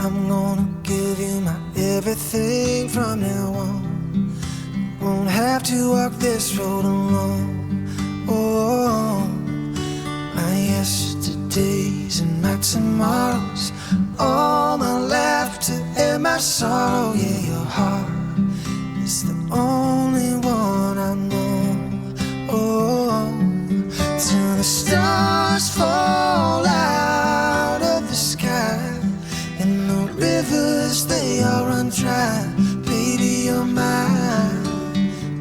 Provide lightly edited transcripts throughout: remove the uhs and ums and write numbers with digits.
I'm gonna give you my everything from now on. Won't have to walk this road alone. Oh, my yesterdays and my tomorrows, all my laughter and my sorrow. Yeah, your heart is the only one I know. Oh, till the stars fall out of the sky and the rivers, they all run dry. Baby, you're mine,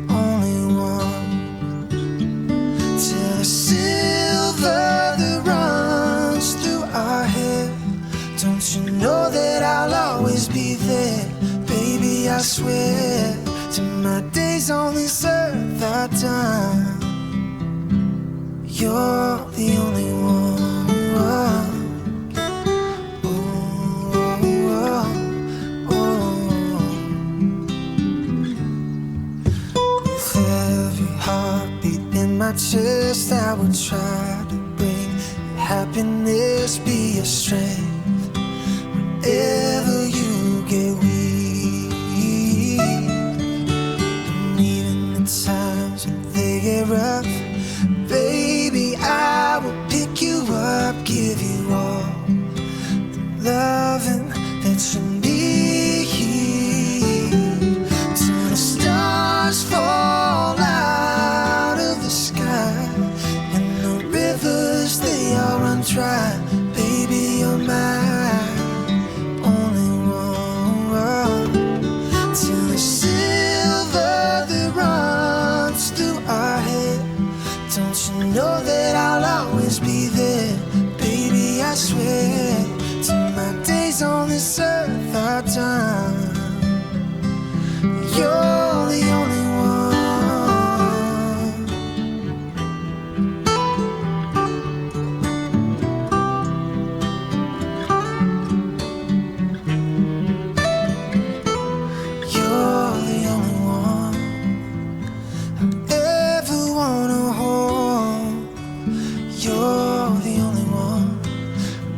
only one. Till the silver that runs through our hair, don't you know that I'll always be there? Baby, I swear, till my days on this earth are done, you're the only one. With every heartbeat in my chest, I would try to bring happiness, be your strength whenever you get weak. And even the times when they get rough, baby, I will pick you up, give you all the loving that you need. Till the stars fall out of the sky and the rivers, they all run dry. Baby, you're mine, only one. Till the silver that runs through our hair, don't you know that I'll always be there? Baby, I swear, till my days on this earth are done, you're the only one. You're the only one I ever wanna hold. You're the only one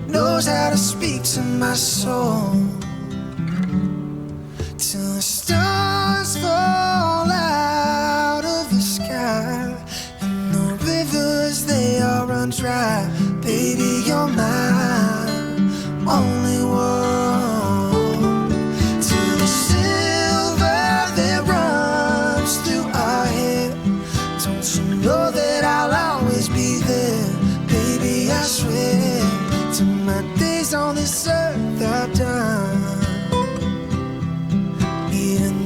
who knows how to speak to my soul. Till the stars fall out of the sky and the rivers, they all run dry. Baby, you're mine, only one. Till the silver that runs through our hair, don't you know that I'll always be there? Baby, I swear, till my days on this earth are done, even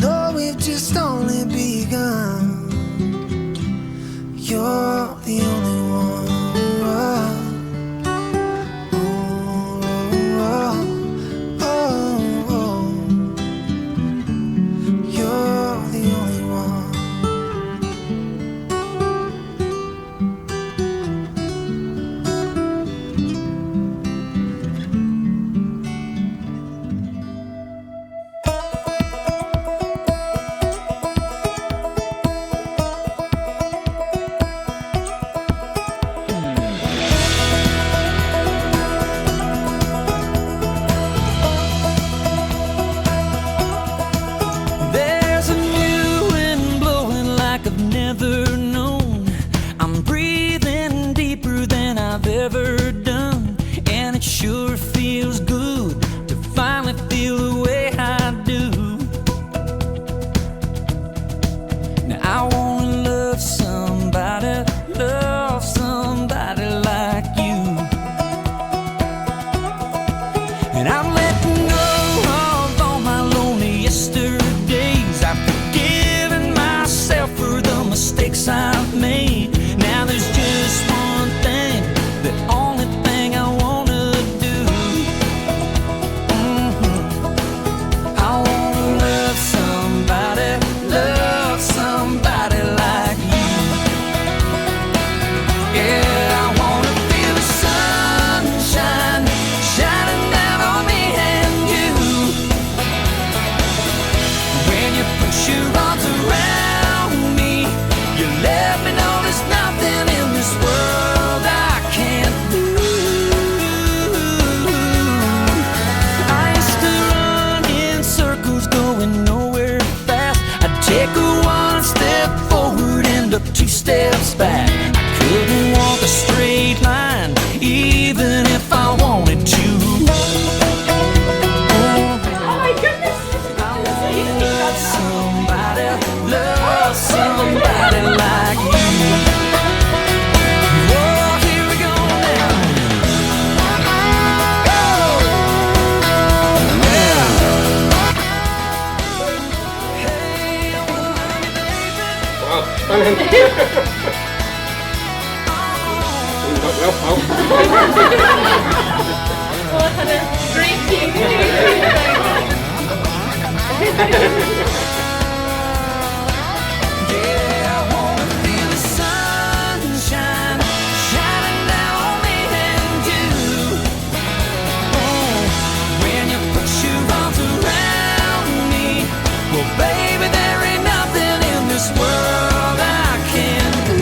Well, I've had a great team. Yeah, I wanna feel the sunshine shining down on me and you. Oh, when you put your arms around me, well, baby, there ain't nothing in this world I can do.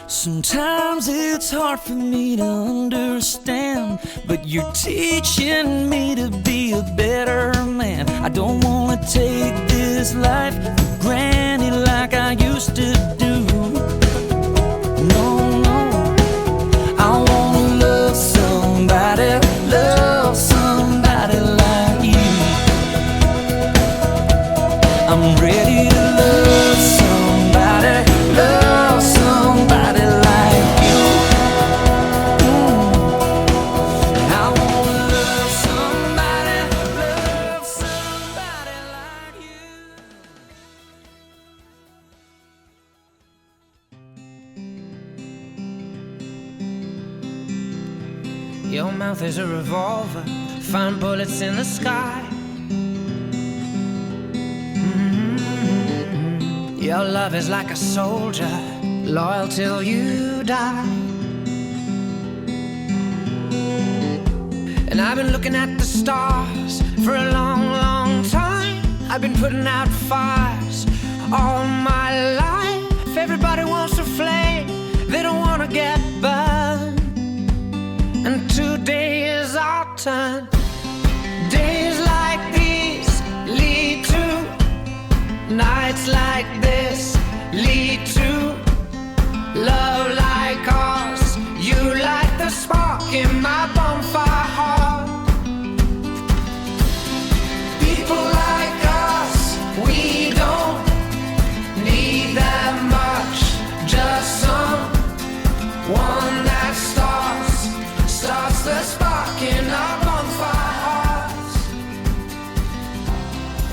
Sometimes it's hard for me to understand, but you're teaching me to be a better man. I don't wanna take this life for granted like I used to do. No, no, I wanna love somebody like you. I'm ready to love somebody like you. I wanna love somebody like you. Your mouth is a revolver, find bullets in the sky. Your love is like a soldier, loyal till you die. And I've been looking at the stars for a long, long time. I've been putting out fires all my life. Everybody wants a flame, they don't want to get burned. And today is our turn. Days like these lead to nights like this, lead to love like ours. You light the spark in my bonfire heart. People like us, we don't need that much. Just someone that starts the spark in our bonfire hearts.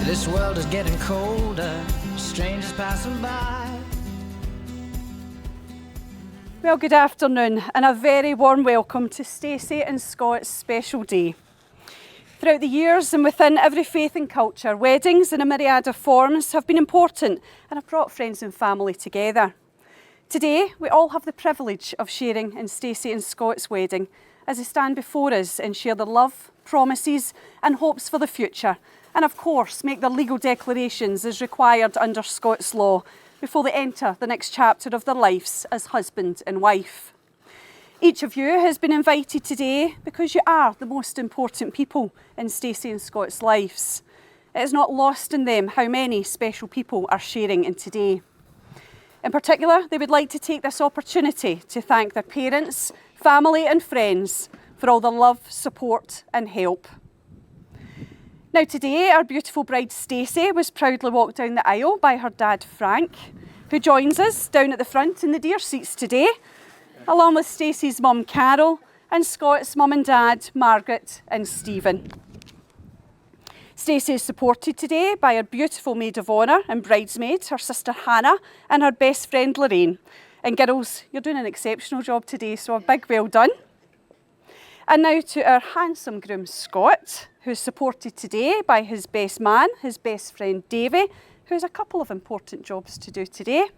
This world is getting colder, strangers passing by. Well, good afternoon and a very warm welcome to Stacey and Scott's special day. Throughout the years and within every faith and culture, weddings in a myriad of forms have been important and have brought friends and family together. Today, we all have the privilege of sharing in Stacey and Scott's wedding as they stand before us and share their love, promises and hopes for the future, and of course make their legal declarations as required under Scots law before they enter the next chapter of their lives as husband and wife. Each of you has been invited today because you are the most important people in Stacey and Scott's lives. It is not lost in them how many special people are sharing in today. In particular, they would like to take this opportunity to thank their parents, family and friends for all the love, support and help. Now today, our beautiful bride Stacey was proudly walked down the aisle by her dad Frank, who joins us down at the front in the dear seats today, along with Stacey's mum Carol and Scott's mum and dad Margaret and Stephen. Stacey is supported today by her beautiful maid of honour and bridesmaid, her sister Hannah and her best friend Lorraine. And girls, you're doing an exceptional job today, so a big well done. And now to our handsome groom Scott, who's supported today by his best man, his best friend Davy, who has a couple of important jobs to do today.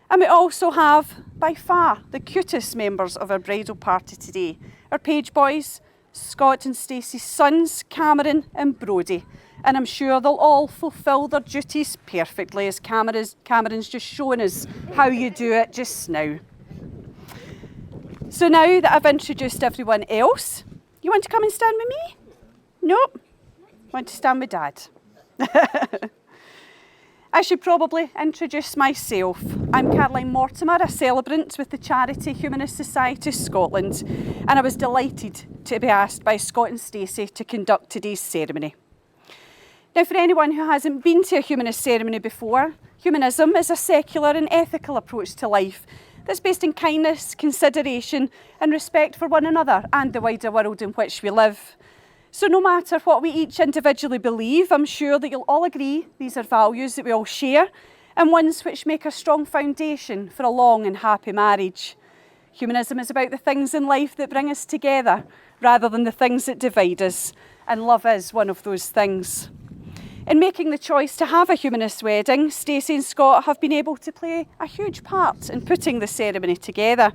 And we also have, by far, the cutest members of our bridal party today, our page boys, Scott and Stacey's sons, Cameron and Brodie. And I'm sure they'll all fulfil their duties perfectly, as Cameron's just shown us how you do it just now. So now that I've introduced everyone else, you want to come and stand with me? Nope. Want to stand with Dad? I should probably introduce myself. I'm Caroline Mortimer, a celebrant with the charity Humanist Society Scotland, and I was delighted to be asked by Scott and Stacey to conduct today's ceremony. Now, for anyone who hasn't been to a humanist ceremony before, humanism is a secular and ethical approach to life that's based in kindness, consideration and respect for one another and the wider world in which we live. So no matter what we each individually believe, I'm sure that you'll all agree these are values that we all share and ones which make a strong foundation for a long and happy marriage. Humanism is about the things in life that bring us together rather than the things that divide us, and love is one of those things. In making the choice to have a humanist wedding, Stacey and Scott have been able to play a huge part in putting the ceremony together.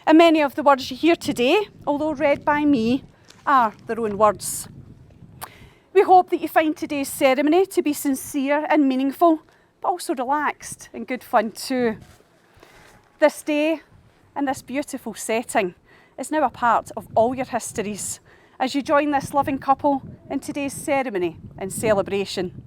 And many of the words you hear today, although read by me, are their own words. We hope that you find today's ceremony to be sincere and meaningful, but also relaxed and good fun too. This day and this beautiful setting is now a part of all your histories as you join this loving couple in today's ceremony and celebration.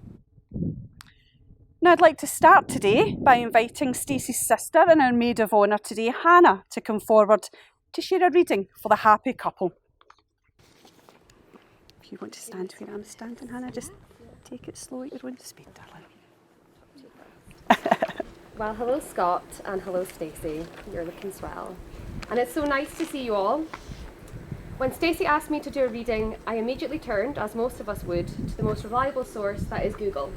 Now I'd like to start today by inviting Stacey's sister and our maid of honour today, Hannah, to come forward to share a reading for the happy couple. If you want to stand where I'm standing, Hannah, just take it slow at your own speed, darling. Well, hello Scott and hello Stacey. You're looking swell. And it's so nice to see you all. When Stacey asked me to do a reading, I immediately turned, as most of us would, to the most reliable source, that is Google.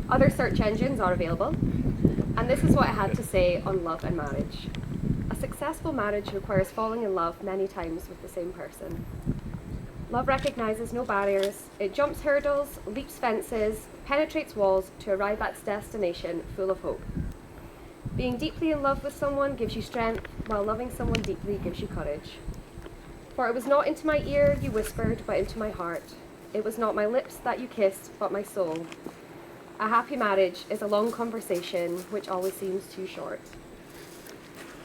Other search engines are available, and this is what I had to say on love and marriage. A successful marriage requires falling in love many times with the same person. Love recognises no barriers, it jumps hurdles, leaps fences, penetrates walls to arrive at its destination full of hope. Being deeply in love with someone gives you strength, while loving someone deeply gives you courage. For it was not into my ear you whispered, but into my heart. It was not my lips that you kissed, but my soul. A happy marriage is a long conversation which always seems too short.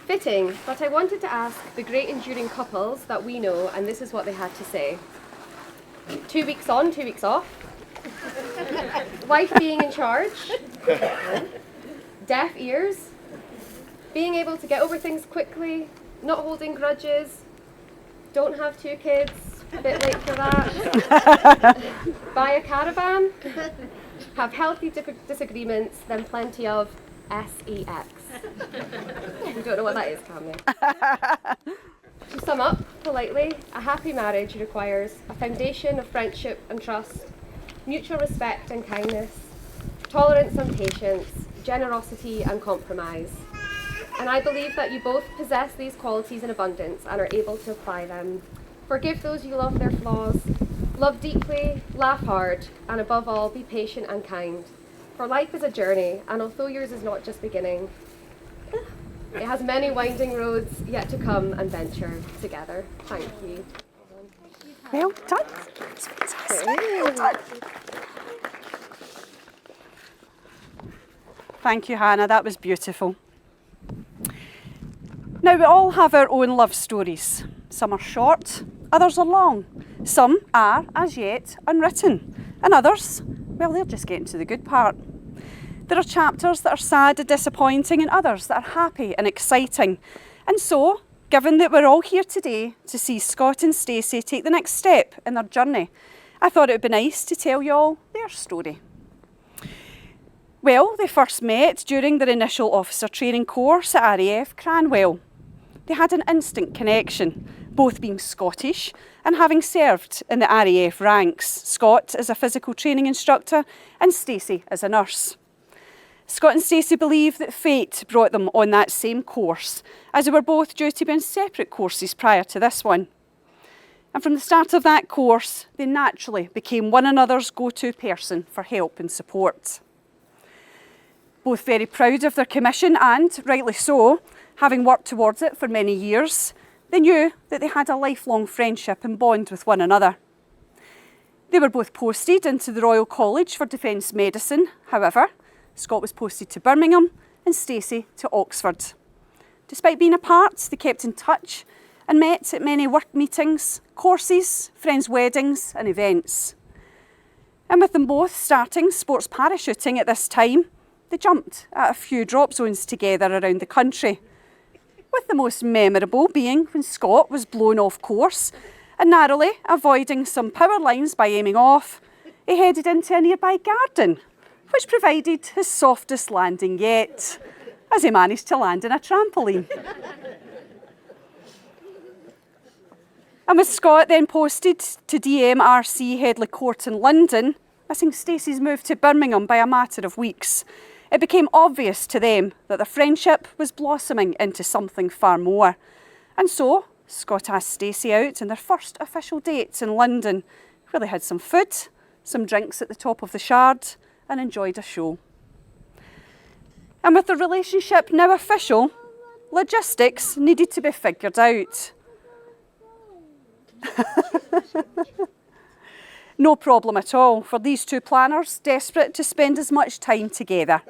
Fitting, but I wanted to ask the great enduring couples that we know, and this is what they had to say. 2 weeks on, 2 weeks off. Wife being in charge. Deaf ears. Being able to get over things quickly. Not holding grudges. Don't have 2 kids. A bit late for that. Buy a caravan. Have healthy disagreements, then plenty of sex. You don't know what that is, can we? To sum up politely, a happy marriage requires a foundation of friendship and trust, mutual respect and kindness, tolerance and patience, generosity and compromise. And I believe that you both possess these qualities in abundance and are able to apply them. Forgive those you love their flaws, love deeply, laugh hard, and above all, be patient and kind. For life is a journey, and although yours is not just beginning, it has many winding roads yet to come and venture together. Thank you. Well done. That's fantastic. Well done. Thank you, Hannah. That was beautiful. Now, we all have our own love stories. Some are short, others are long. Some are, as yet, unwritten. And others, well, they're just getting to the good part. There are chapters that are sad and disappointing and others that are happy and exciting. And so, given that we're all here today to see Scott and Stacey take the next step in their journey, I thought it would be nice to tell you all their story. Well, they first met during their initial officer training course at RAF Cranwell. They had an instant connection, both being Scottish and having served in the RAF ranks, Scott as a physical training instructor and Stacey as a nurse. Scott and Stacey believe that fate brought them on that same course, as they were both due to be on separate courses prior to this one. And from the start of that course, they naturally became one another's go-to person for help and support. Both very proud of their commission and, rightly so, having worked towards it for many years, they knew that they had a lifelong friendship and bond with one another. They were both posted into the Royal College for Defence Medicine. However, Scott was posted to Birmingham and Stacey to Oxford. Despite being apart, they kept in touch and met at many work meetings, courses, friends' weddings and events. And with them both starting sports parachuting at this time, they jumped at a few drop zones together around the country, with the most memorable being when Scott was blown off course and narrowly avoiding some power lines by aiming off, he headed into a nearby garden, which provided his softest landing yet, as he managed to land in a trampoline. And with Scott then posted to DMRC Headley Court in London, missing Stacey's move to Birmingham by a matter of weeks, it became obvious to them that their friendship was blossoming into something far more. And so, Scott asked Stacey out on their first official date in London, where they had some food, some drinks at the top of the Shard, and enjoyed a show. And with the relationship now official, logistics needed to be figured out. No problem at all for these two planners, desperate to spend as much time together.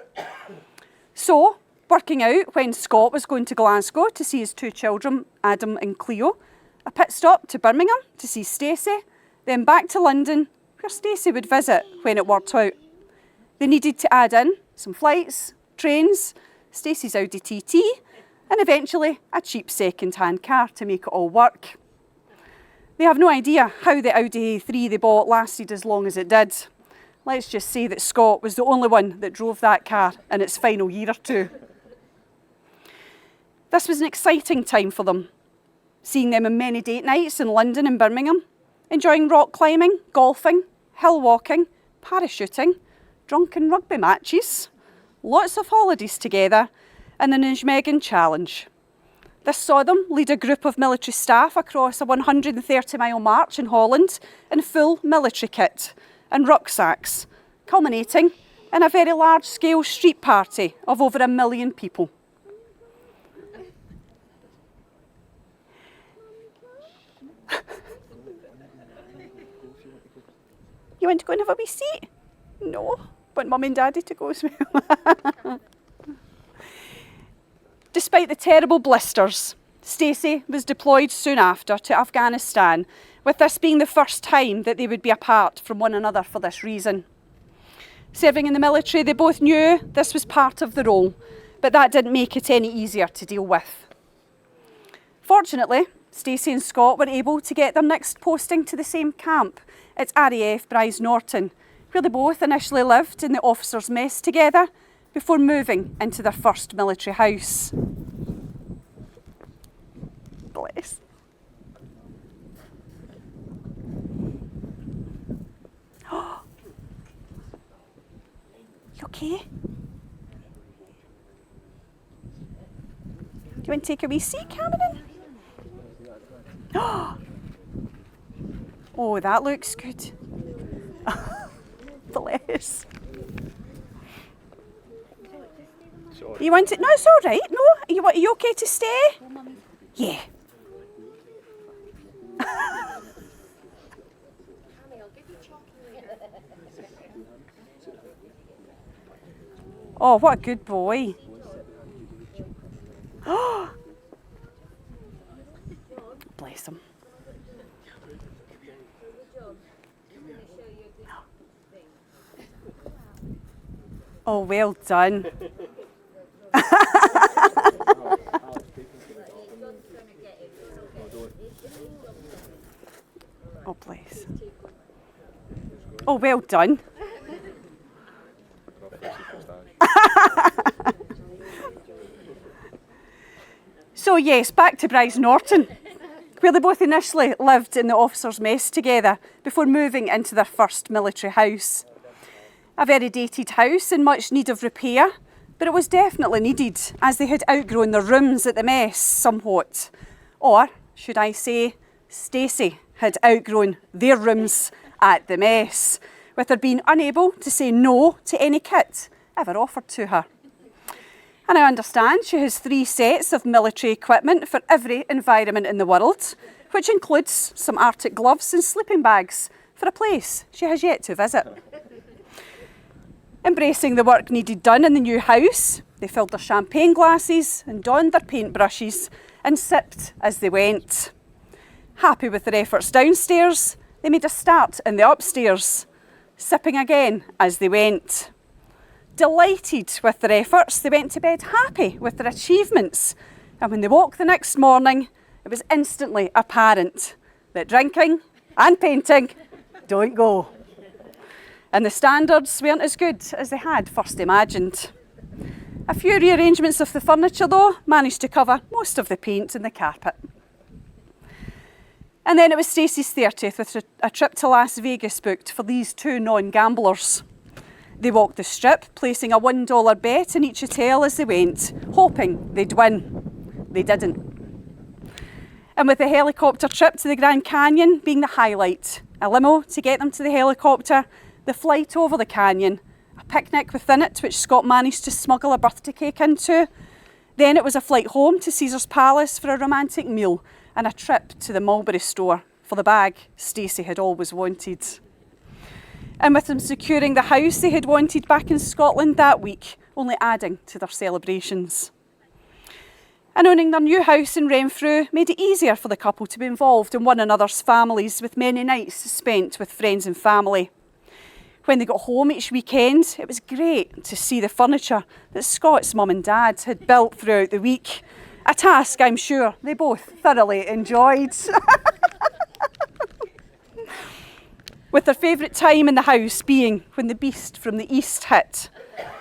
So, working out when Scott was going to Glasgow to see his two children, Adam and Cleo, a pit stop to Birmingham to see Stacey, then back to London, where Stacey would visit when it worked out. They needed to add in some flights, trains, Stacey's Audi TT, and eventually a cheap second-hand car to make it all work. They have no idea how the Audi A3 they bought lasted as long as it did. Let's just say that Scott was the only one that drove that car in its final year or two. This was an exciting time for them, seeing them on many date nights in London and Birmingham, enjoying rock climbing, golfing, hill walking, parachuting, drunken rugby matches, lots of holidays together, and the Nijmegen Challenge. This saw them lead a group of military staff across a 130-mile march in Holland in full military kit and rucksacks, culminating in a very large-scale street party of over 1 million people. You want to go and have a wee seat? No, want Mum and Daddy to go as well. Despite the terrible blisters, Stacey was deployed soon after to Afghanistan, with this being the first time that they would be apart from one another for this reason. Serving in the military, they both knew this was part of the role, but that didn't make it any easier to deal with. Fortunately, Stacey and Scott were able to get their next posting to the same camp at RAF Bryce Norton, where they both initially lived in the officers' mess together before moving into their first military house. Bless. You okay? Do you want to take a wee seat, Cameron? Oh, that looks good. Bless. You want it? No, it's all right. No, are you okay to stay? Yeah. Oh, what a good boy. Bless him. Oh, well done. Oh, bless. Oh, well done. So yes, back to Bryce Norton, where they both initially lived in the officers' mess together before moving into their first military house. A very dated house in much need of repair, but it was definitely needed as they had outgrown their rooms at the mess somewhat. Or, should I say, Stacey had outgrown their rooms at the mess, with her being unable to say no to any kit ever offered to her. And I understand she has 3 sets of military equipment for every environment in the world, which includes some Arctic gloves and sleeping bags for a place she has yet to visit. Embracing the work needed done in the new house, they filled their champagne glasses and donned their paintbrushes and sipped as they went. Happy with their efforts downstairs, they made a start in the upstairs, sipping again as they went. Delighted with their efforts, they went to bed happy with their achievements, and when they woke the next morning, it was instantly apparent that drinking and painting don't go. And the standards weren't as good as they had first imagined. A few rearrangements of the furniture, though, managed to cover most of the paint and the carpet. And then it was Stacey's 30th with a trip to Las Vegas booked for these two non-gamblers. They walked the strip, placing a $1 bet in each hotel as they went, hoping they'd win. They didn't. And with the helicopter trip to the Grand Canyon being the highlight, a limo to get them to the helicopter, the flight over the canyon, a picnic within it which Scott managed to smuggle a birthday cake into. Then it was a flight home to Caesar's Palace for a romantic meal and a trip to the Mulberry store for the bag Stacey had always wanted. And with them securing the house they had wanted back in Scotland that week, only adding to their celebrations. And owning their new house in Renfrew made it easier for the couple to be involved in one another's families, with many nights spent with friends and family. When they got home each weekend, it was great to see the furniture that Scott's mum and dad had built throughout the week, a task I'm sure they both thoroughly enjoyed. With their favourite time in the house being when the beast from the east hit.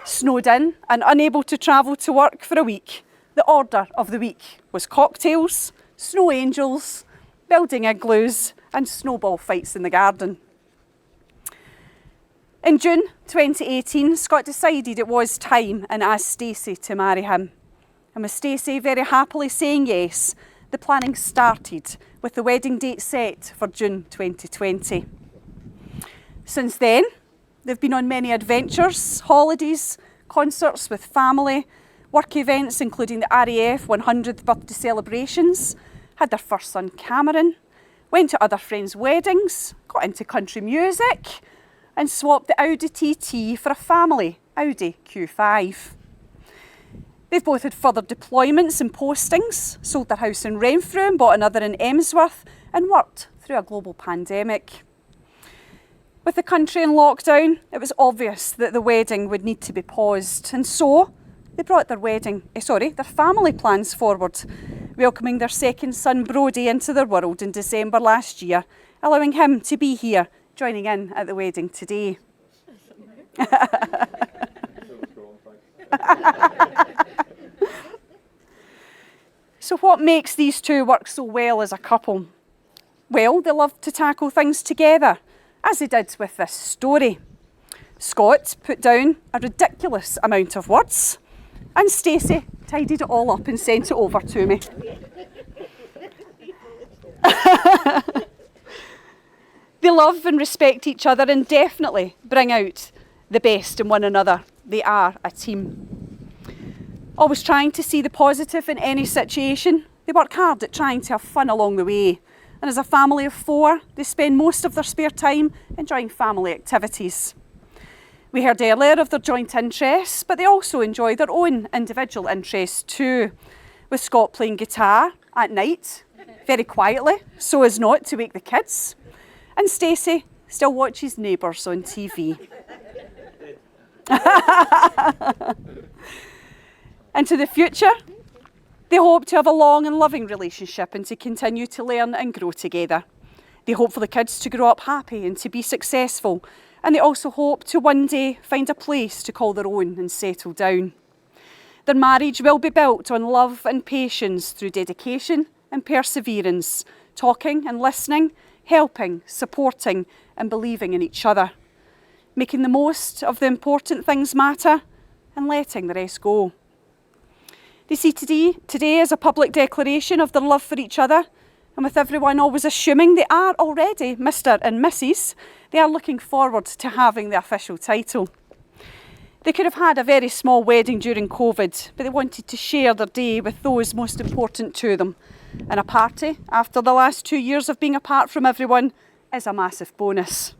Snowed in and unable to travel to work for a week, the order of the week was cocktails, snow angels, building igloos and snowball fights in the garden. In June 2018, Scott decided it was time and asked Stacey to marry him. And with Stacey very happily saying yes, the planning started with the wedding date set for June 2020. Since then, they've been on many adventures, holidays, concerts with family, work events including the RAF 100th birthday celebrations, had their first son Cameron, went to other friends' weddings, got into country music and swapped the Audi TT for a family Audi Q5. They've both had further deployments and postings, sold their house in Renfrew and bought another in Emsworth and worked through a global pandemic. With the country in lockdown, it was obvious that the wedding would need to be paused, and so they brought their family plans forward, welcoming their second son Brodie into their world in December last year, allowing him to be here, joining in at the wedding today. So what makes these two work so well as a couple? Well, they love to tackle things together, as they did with this story. Scott put down a ridiculous amount of words, and Stacey tidied it all up and sent it over to me. They love and respect each other and definitely bring out the best in one another. They are a team. Always trying to see the positive in any situation, they work hard at trying to have fun along the way. And as a family of four, they spend most of their spare time enjoying family activities. We heard earlier of their joint interests, but they also enjoy their own individual interests too, with Scott playing guitar at night, very quietly, so as not to wake the kids, and Stacey still watches Neighbours on TV. Into the future, they hope to have a long and loving relationship and to continue to learn and grow together. They hope for the kids to grow up happy and to be successful, and they also hope to one day find a place to call their own and settle down. Their marriage will be built on love and patience through dedication and perseverance, talking and listening, helping, supporting and believing in each other, making the most of the important things matter and letting the rest go. They see today as a public declaration of their love for each other, and with everyone always assuming they are already Mr. and Mrs., they are looking forward to having the official title. They could have had a very small wedding during COVID, but they wanted to share their day with those most important to them. And a party, after the last 2 years of being apart from everyone, is a massive bonus.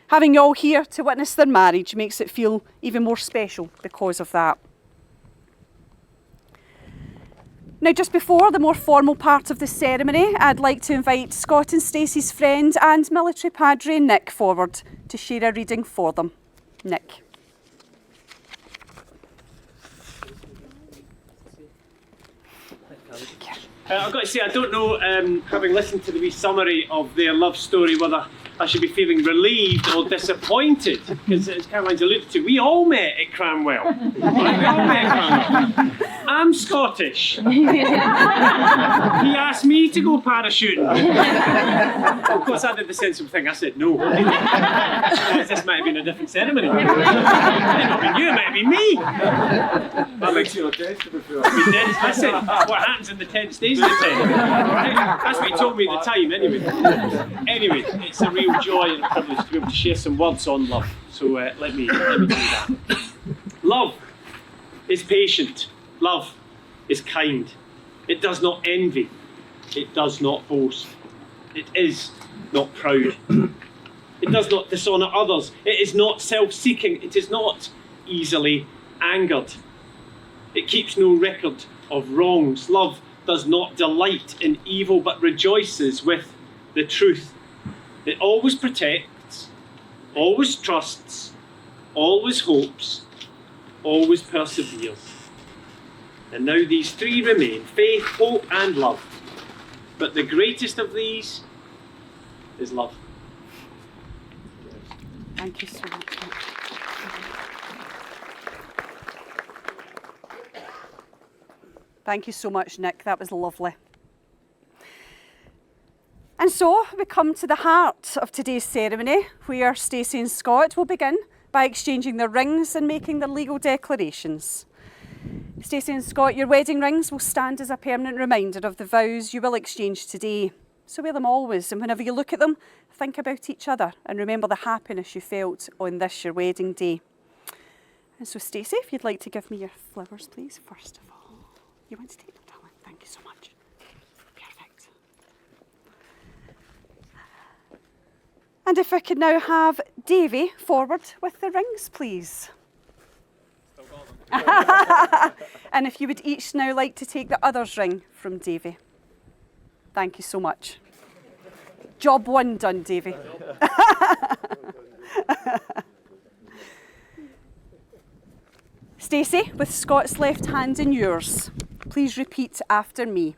Having you all here to witness their marriage makes it feel even more special because of that. Now, just before the more formal part of the ceremony, I'd like to invite Scott and Stacey's friend and military padre Nick forward to share a reading for them. Nick. I've got to say, I don't know, having listened to the wee summary of their love story, whether I should be feeling relieved or disappointed, because as Caroline's alluded to, we all met at Cranwell. Right? We all met at Cranwell. I'm Scottish. He asked me to go parachuting. Of course, I did the sensible thing. I said no. This might have been a different ceremony. It might not have been you, it might have been me. That makes you a test before. Listen, what happens in the tent stays in the tent. Right? That's what he told me at the time, anyway. Anyway, it's a real joy and a privilege to be able to share some words on love. So let me do that. Love is patient. Love is kind. It does not envy. It does not boast. It is not proud. It does not dishonour others. It is not self-seeking. It is not easily angered. It keeps no record of wrongs. Love does not delight in evil, but rejoices with the truth. It always protects, always trusts, always hopes, always perseveres. And now these three remain: faith, hope, and love. But the greatest of these is love. Thank you so much. Thank you so much, Nick. That was lovely. And so we come to the heart of today's ceremony, where Stacey and Scott will begin by exchanging their rings and making their legal declarations. Stacey and Scott, your wedding rings will stand as a permanent reminder of the vows you will exchange today. So wear them always, and whenever you look at them, think about each other and remember the happiness you felt on this, your wedding day. And so Stacey, if you'd like to give me your flowers, please, first of all. You want to take them, darling? Thank you so much. Perfect. And if I could now have Davy forward with the rings, please. And if you would each now like to take the other's ring from Davy. Thank you so much. Job one done, Davy. Stacey, with Scott's left hand in yours, please repeat after me.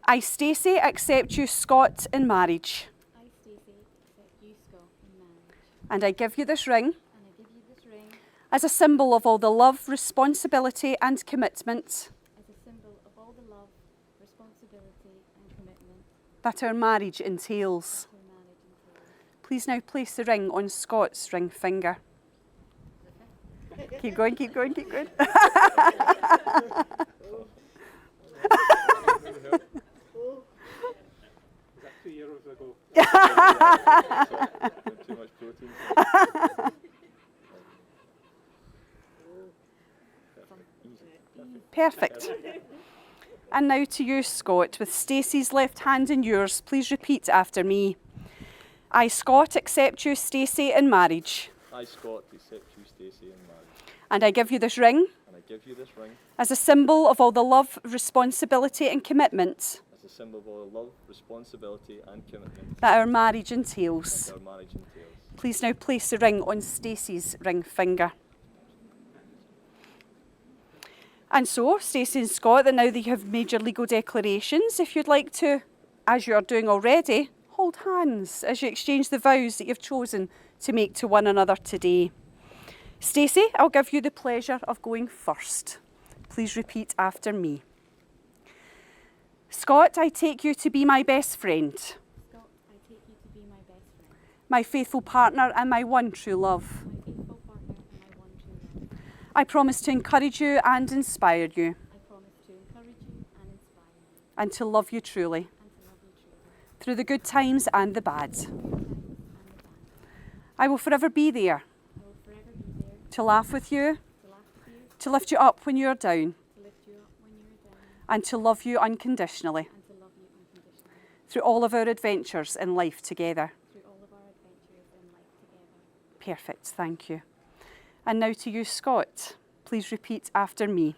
I, Stacey, accept you, Scott, in marriage. I, Stacey, accept you, Scott, in marriage. And I give you this ring And I give you this ring as a symbol of all the love, responsibility and commitment as a symbol of all the love, responsibility and commitment that our marriage entails. that our marriage entails. Please now place the ring on Scott's ring finger. Keep going, keep going, keep going. Is that 2 years ago? Too much protein. Perfect. And now to you, Scott, with Stacey's left hand in yours, please repeat after me. I, Scott, accept you, Stacey, in marriage. I, Scott, accept you, Stacey, in marriage. And I give you this ring And I give you this ring as a symbol of all the love, responsibility and commitment as a symbol of all the love, responsibility and commitment that our marriage entails. that our marriage entails. Please now place the ring on Stacey's ring finger. And so, Stacey and Scott, that now that you have made your legal declarations, if you'd like to, as you are doing already, hold hands as you exchange the vows that you've chosen to make to one another today. Stacey, I'll give you the pleasure of going first. Please repeat after me. Scott, I take you to be my best friend, Scott, I take you to be my best friend, my faithful partner and my one true love. my faithful partner and my one true love. I promise to encourage you and inspire you, I promise to encourage you and inspire you and to love you truly, and to love you truly, through the good times and the bad. through the good times and the bad. I will forever be there, I will forever be there to laugh with you, to laugh with you, to lift you up when you're down, to lift you up when you're down, and to love you unconditionally and to love you unconditionally through all of our adventures in life together. through all of our adventures in life together. Perfect, thank you. And now to you, Scott. Please repeat after me.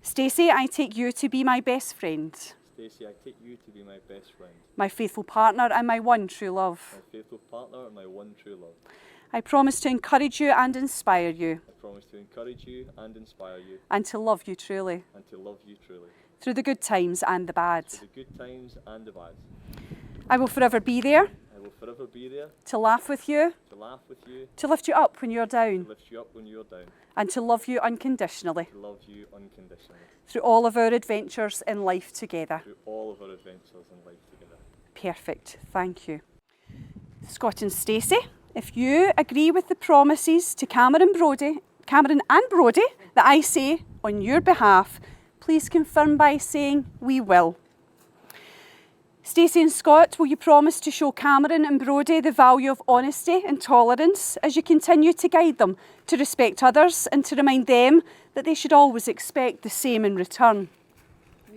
Stacey, I take you to be my best friend, Stacey, I take you to be my best friend, my faithful partner and my one true love. my faithful partner and my one true love. I promise to encourage you and inspire you, I promise to encourage you and inspire you and to love you truly, and to love you truly, through the good times and the bad. through the good times and the bad. I will forever be there I will forever be there to laugh with you, to laugh with you, to lift you up when you're down, to lift you up when you're down, and to love you unconditionally to love you unconditionally through all of our adventures in life together. through all of our adventures in life together. Perfect. Thank you. Scott and Stacey, if you agree with the promises to Cameron and Brodie that I say on your behalf, please confirm by saying we will. Stacey and Scott, will you promise to show Cameron and Brodie the value of honesty and tolerance as you continue to guide them to respect others and to remind them that they should always expect the same in return?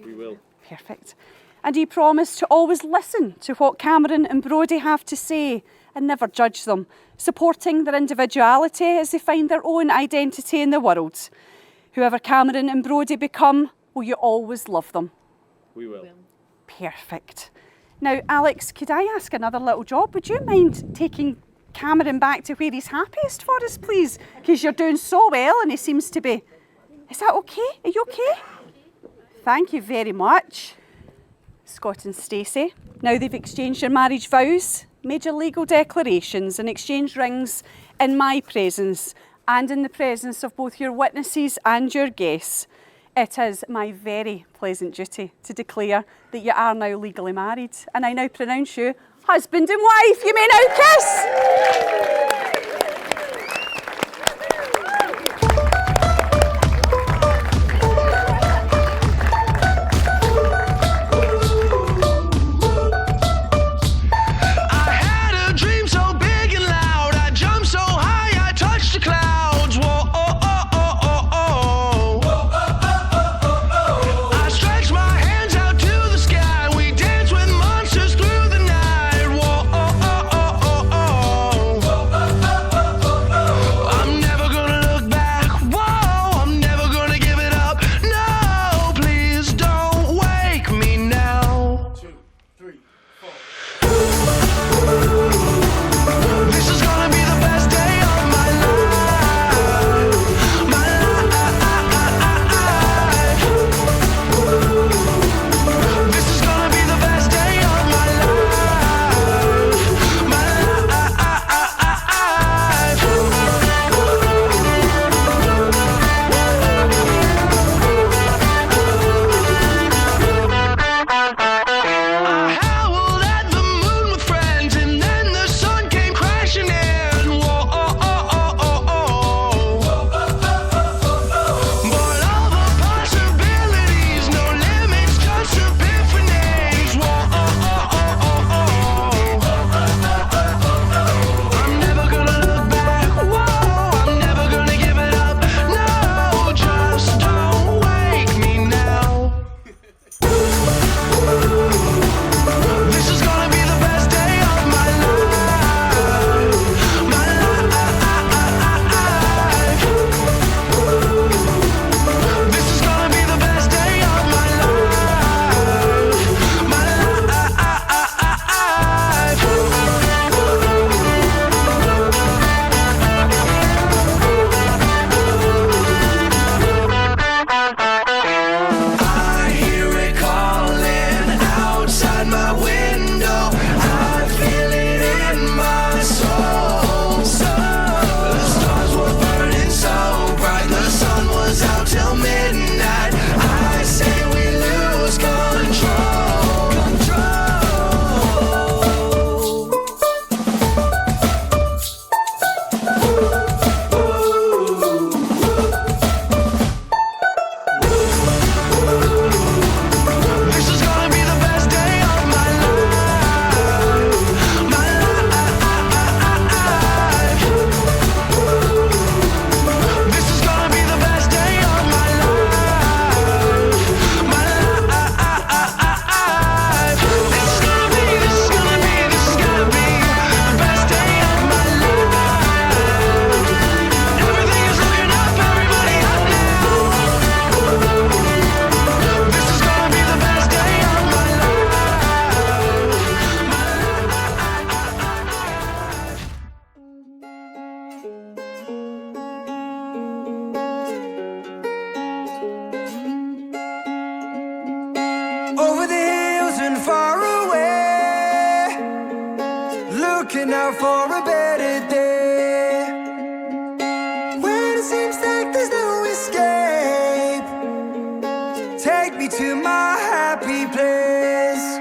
We will. Perfect. And do you promise to always listen to what Cameron and Brodie have to say and never judge them, supporting their individuality as they find their own identity in the world? Whoever Cameron and Brodie become, will you always love them? We will. Perfect. Now, Alex, could I ask another little job? Would you mind taking Cameron back to where he's happiest for us, please? Because you're doing so well and he seems to be... Is that okay? Are you okay? Thank you very much. Scott and Stacey, now they've exchanged their marriage vows, made your legal declarations and exchanged rings in my presence and in the presence of both your witnesses and your guests. It is my very pleasant duty to declare that you are now legally married, and I now pronounce you husband and wife. You may now kiss. looking out for a better day. When it seems like there's no escape, take me to my happy place.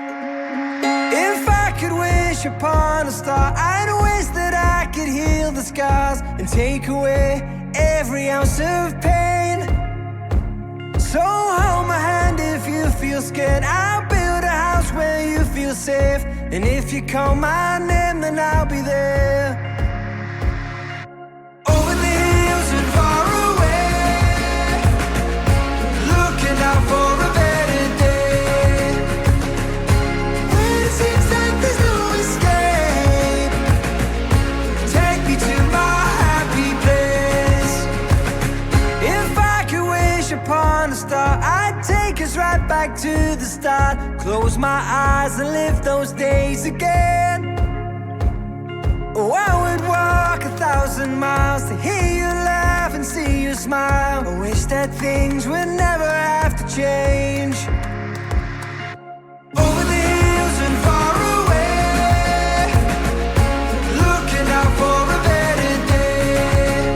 If I could wish upon a star, I'd wish that I could heal the scars and take away every ounce of pain. So hold my hand if you feel scared. I'll build a house where you feel safe. And if you call my name, then I'll be there. Over the hills and far away, looking out for a better day. When it seems like there's no escape, take me to my happy place. If I could wish upon a star, I'd take us right back to the start. Close my eyes and live those days again. Oh, I would walk 1,000 miles to hear you laugh and see you smile. I wish that things would never have to change. Over the hills and far away, looking out for a better day.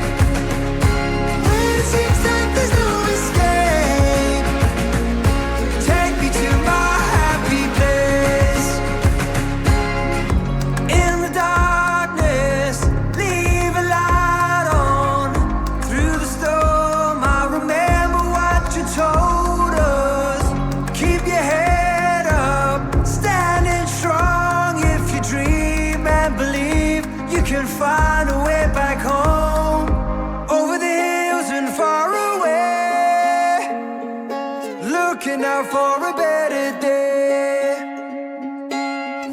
When it seems like there's no escape, take me to my happy place. In the darkness, leave a light on. Through the storm, I remember what you told us. Keep your head up, standing strong. If you dream and believe, you can find a way back home. Over the hills and far away, looking out for a better day.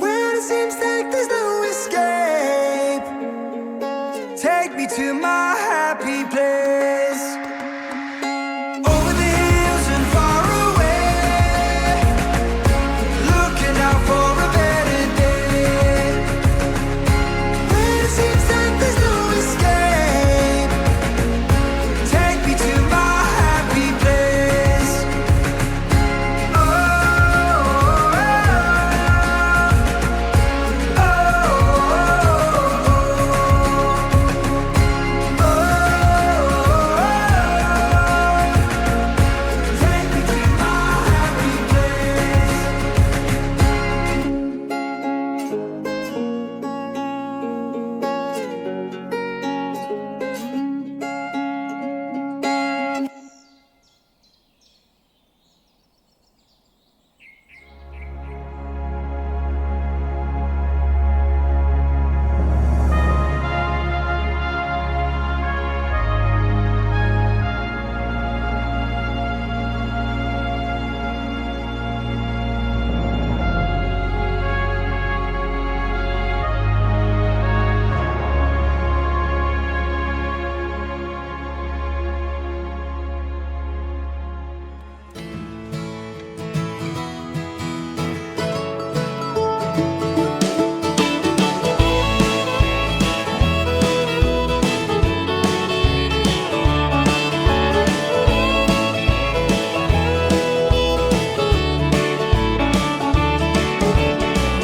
When it seems like there's no escape, take me to my happy place. Over the hills and far away, looking out for a better day. When it seems like there's no escape, take me to my happy place. Oh, oh, oh, take me to my happy place.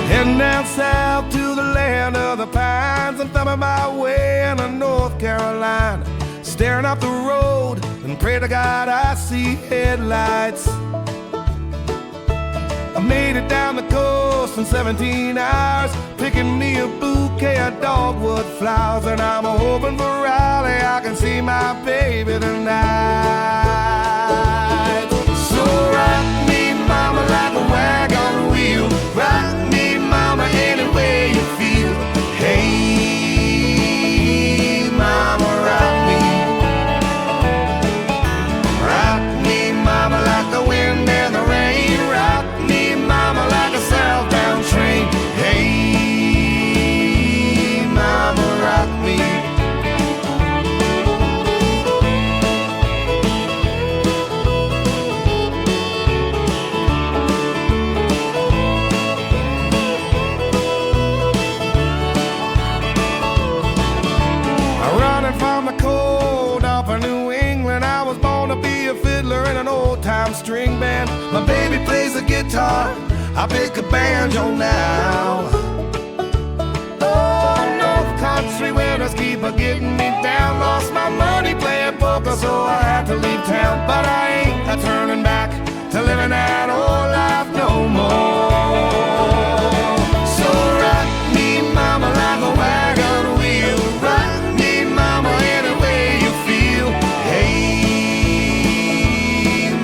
Heading down south to the land of the pines. I'm thumbing my way into North Carolina, staring up the road and pray to God I see headlights. I made it down the coast in 17 hours, picking me a bouquet of dogwood flowers. And I'm hoping for Raleigh I can see my baby tonight. So rock me, mama, like a wagon wheel. Rock me, mama, any way you feel. Hey, mama, rock me. Rock me, mama, like the wind and the rain. Rock me, mama, like a southbound train. Hey, mama, rock me. From the cold up in New England, I was born to be a fiddler in an old-time string band. My baby plays the guitar, I pick a banjo now. Oh, to leave town, but I ain't a turning back to living that old life no more. So rock me, mama, like a wagon wheel. Rock me, mama, any way you feel. Hey,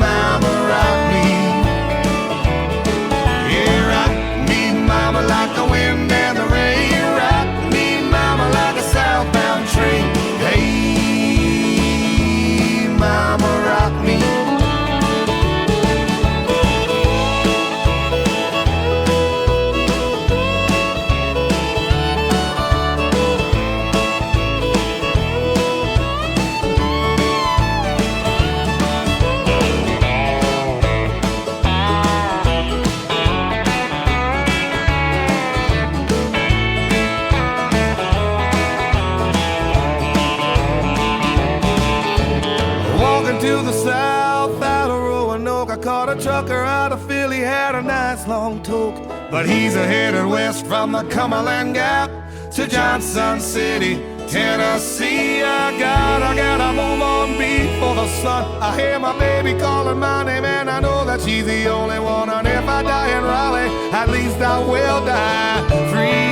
mama, rock me. Yeah, rock me, mama, like the wind and the rain. Rock me, mama, like a southbound train. Hey, mama, rock me. Walking to the south out of Roanoke, I caught a trucker out of Philly, had a nice long toke. But he's headed west from the Cumberland Gap to Johnson City, Tennessee. I gotta move on before the sun. I hear my baby calling my name, and I know that she's the only one. And if I die in Raleigh, at least I will die free.